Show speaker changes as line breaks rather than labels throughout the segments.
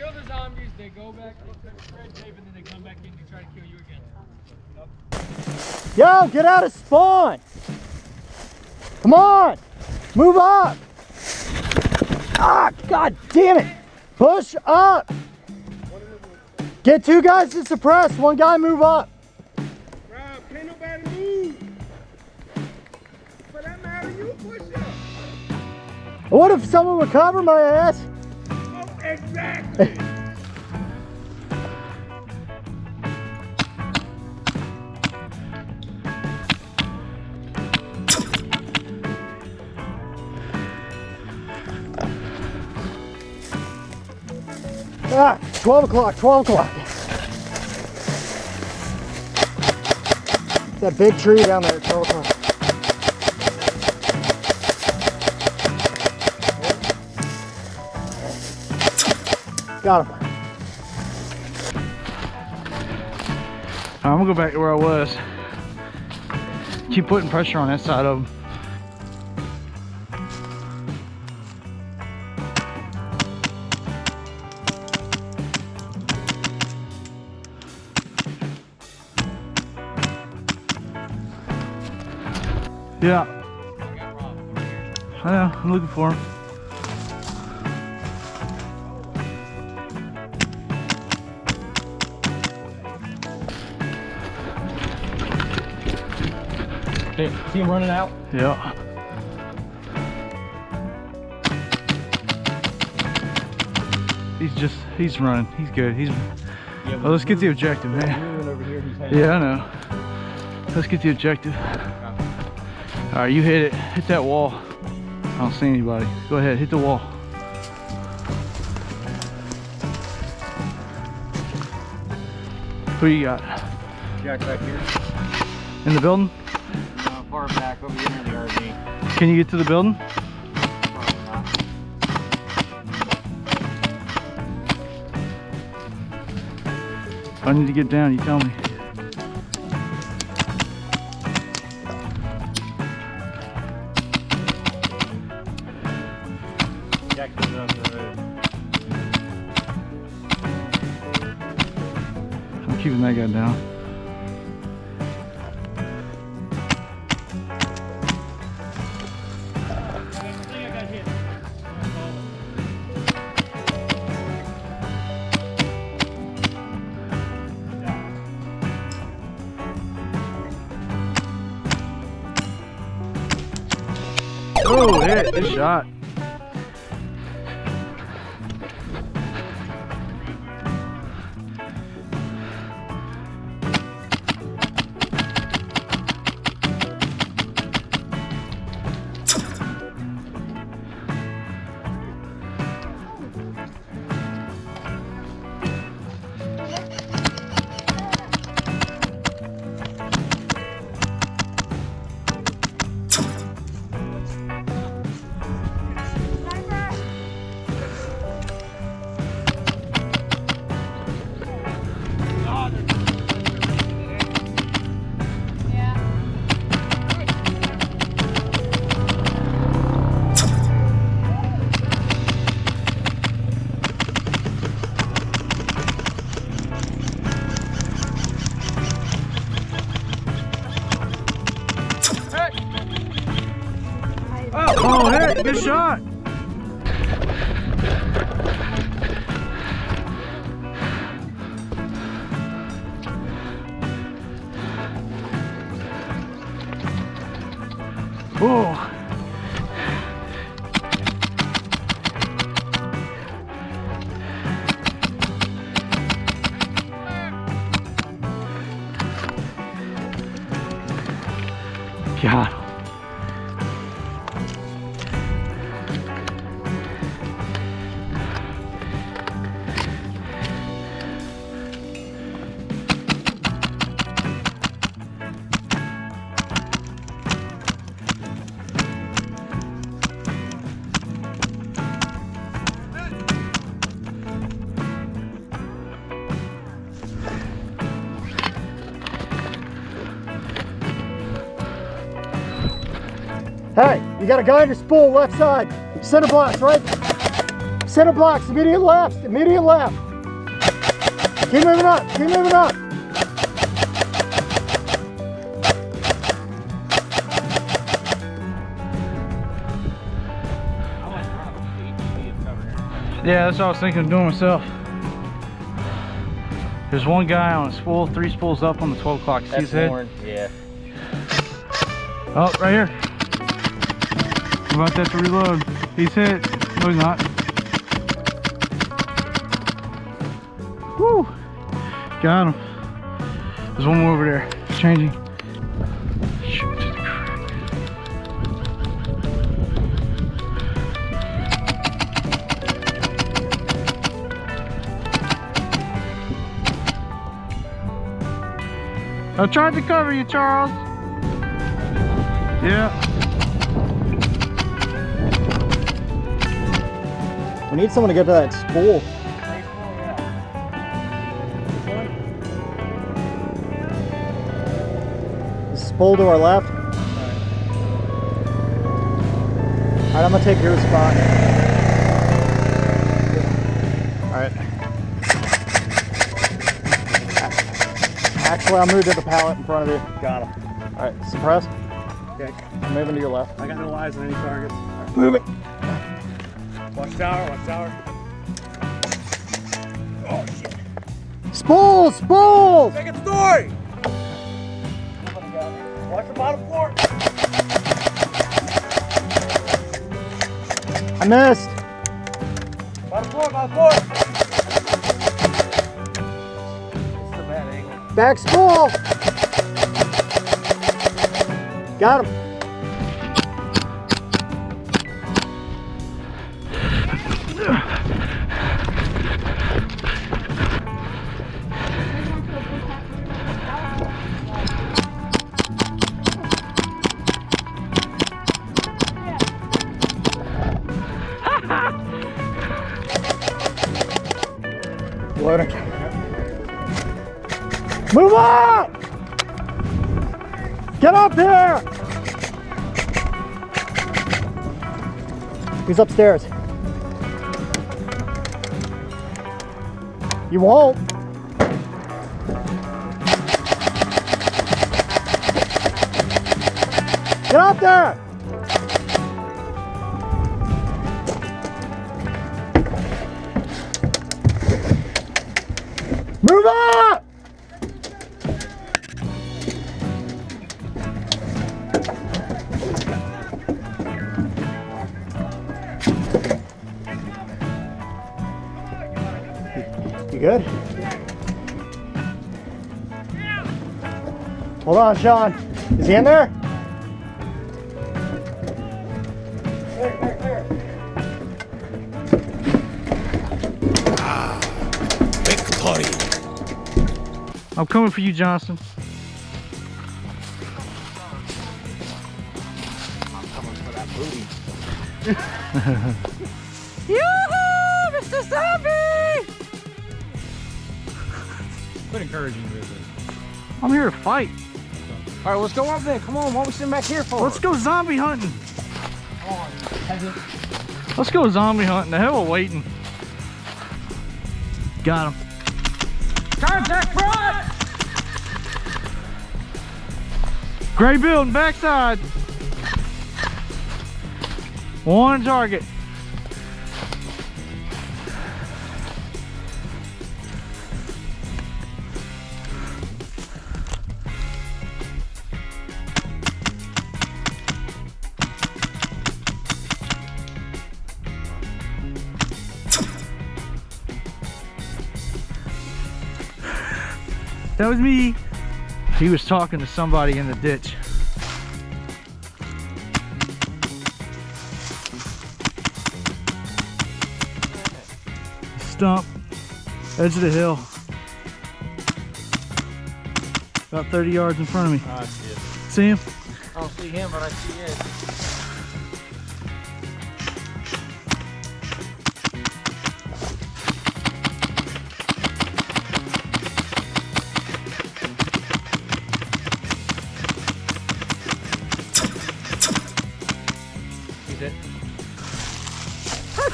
kill the zombies, they go back, they put red tape, and then they come back in to try to kill you again.
Yo, get out of spawn! Come on! Move up! Ah, god damn it! Push up! Get 2 guys to suppress, 1 guy move up.
Rob, can't nobody move. For that matter, you push up.
What if someone would cover my ass?
Oh, exactly.
Ah, 12 o'clock, 12 o'clock. That big tree down there at 12 o'clock. Got him.
I'm gonna go back to where I was. Keep putting pressure on that side of them. Yeah. I know, I'm looking for him.
See him running out?
Yeah. He's running. He's good. Oh, let's get the objective, man.
Over here,
Yeah, I know. Let's get the objective. All right, you hit it. Hit that wall. I don't see anybody. Go ahead, hit the wall. Who you got?
Jack back here.
In the building?
Far back over here in the RV.
Can you get to the building?
Probably not.
If I need to get down, you tell me.
Jack goes up the road.
I'm keeping that guy down. Oh, hit, good shot. Oh, hey, good shot. Oh. God.
Hey, you got a guy in your spool, left side. Center blast, right? Center blocks, immediate left, immediate left. Keep moving up, keep moving up.
Yeah, that's what I was thinking of doing myself. There's one guy on a spool, 3 spools up on the 12 o'clock. See his head?
Yeah.
Oh, right here. I'm about that to reload. He's hit. No, he's not. Woo! Got him. There's one more over there. Changing. Shoot to the crack. I tried to cover you, Charles. Yeah.
We need someone to get to that spool. The spool to our left. Alright, I'm gonna take your spot. Alright. Actually, I'll move to the pallet in front of you.
Got him.
Alright, suppress.
Okay.
I'm moving to your left.
I got no eyes on any targets.
Move it.
Watch tower, watch tower. Oh shit.
Spools! Spools!
Second story! Watch the bottom floor.
I missed.
Bottom floor, bottom floor. It's a bad angle.
Back spool! Got him. Loading. Move up! Get up here! He's upstairs. You won't. Get up there! Move up! You good? Hold on, Sean. Is he in there?
I'm coming for you, Johnson.
I'm coming for that booty.
Yoo-hoo, Mr. Zombie!
Quit encouraging me.
I'm here to fight.
All right, let's go up there. Come on, what are we sitting back here for?
Let's go zombie hunting. Let's go zombie hunting. The hell of waiting. Got him.
Contact front!
Gray building, backside. One target. That was me. He was talking to somebody in the ditch. Stump, edge of the hill. About 30 yards in front of me.
Oh, I see it.
See him?
I don't see him, but I see it.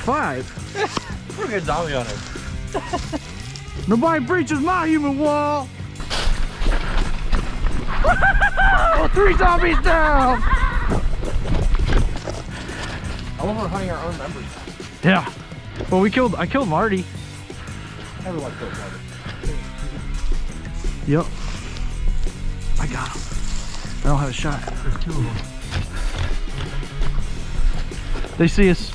5.
We're good zombie on it.
Nobody breaches my human wall. Oh, 3 zombies down.
I love we're hunting our own members.
Yeah. Well, I killed Marty.
Everyone kills Marty.
Yep. I got him. I don't have a shot.
There's 2 of them.
They see us.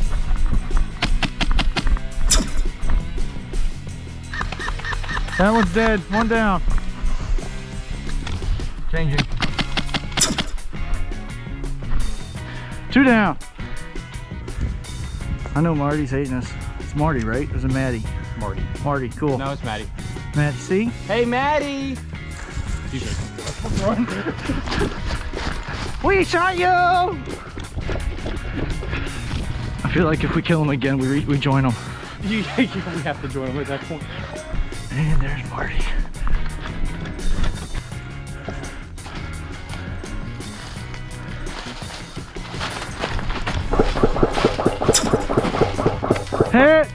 That one's dead. 1 down.
Changing.
2 down. I know Marty's hating us. It's Marty, right? Or is it Maddie?
Marty.
Marty, cool.
No, it's Maddie.
Maddie, see?
Hey, Maddie!
Run.
We shot you! I feel like if we kill him again, we join him.
We have to join him at that point.
And there's Marty. Hit!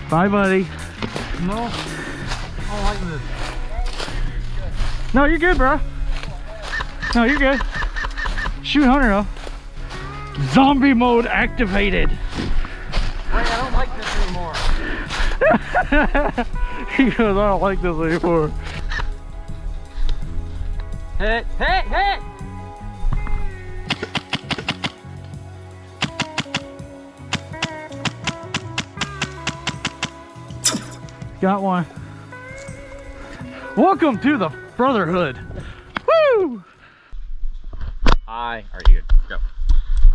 Bye, buddy.
No, I don't like this.
No, you're good, bro. No, you're good. Shoot Hunter, though. Zombie mode activated.
Wait, I don't like this anymore.
He goes, I don't like this anymore.
Hit, hit, hit!
Got one. Welcome to the Brotherhood. Woo!
Hi, are you good? Go.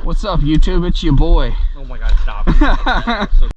What's up, YouTube? It's your boy.
Oh my god, stop. So